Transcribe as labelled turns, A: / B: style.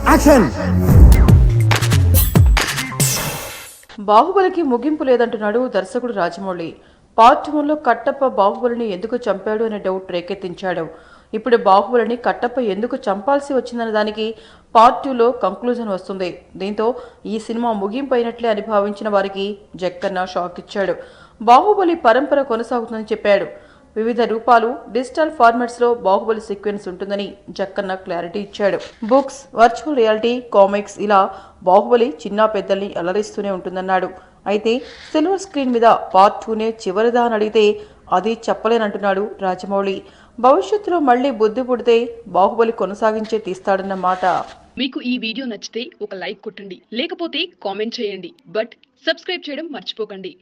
A: Action.
B: బాహుబలికి ముగింపు లేదంటున్నాడు దర్శకుడు Rajamouli. Part 1లో Kattappa బాహుబలిని ఎందుకు చంపాడు అనే డౌట్ రేకెత్తించాడు. ఇప్పుడు బాహుబలిని కట్టప్ప ఎందుకు చంపాల్సి వచ్చిందన్న దానికి పార్ట్ 2లో కంక్లూజన్ వస్తుంది. దీంతో ఈ సినిమా ముగింపు అయినట్లే అని భావించిన వారికి జక్కన్న షాక్ ఇచ్చాడు. బాహుబలి పరంపర కొనసాగుతుందని చెప్పాడు. వివిధ రూపాలు, డిజిటల్ ఫార్మాట్స్ లో బాహుబలి సీక్వెన్స్ ఉంటుందని జక్కన్న క్లారిటీ ఇచ్చాడు. బుక్స్, వర్చువల్ రియాలిటీ, కామిక్స్ ఇలా బాహుబలి చిన్న పెద్దల్ని అలరిస్తూనే ఉంటుందన్నాడు. అయితే సిల్వర్ స్క్రీన్ మీద పార్ట్ 2నే చివరిదా అని అడిగితే అది చెప్పలేనంటున్నాడు రాజమౌళి. భవిష్యత్తులో మళ్లీ బుద్ధి పుడితే బాహుబలి కొనసాగించే తీస్తాడన్న మాట.
C: మీకు ఈ వీడియో నచ్చితే ఒక లైక్ కొట్టండి, లేకపోతే కామెంట్ చేయండి. బట్ సబ్స్క్రైబ్ చేయడం మర్చిపోకండి.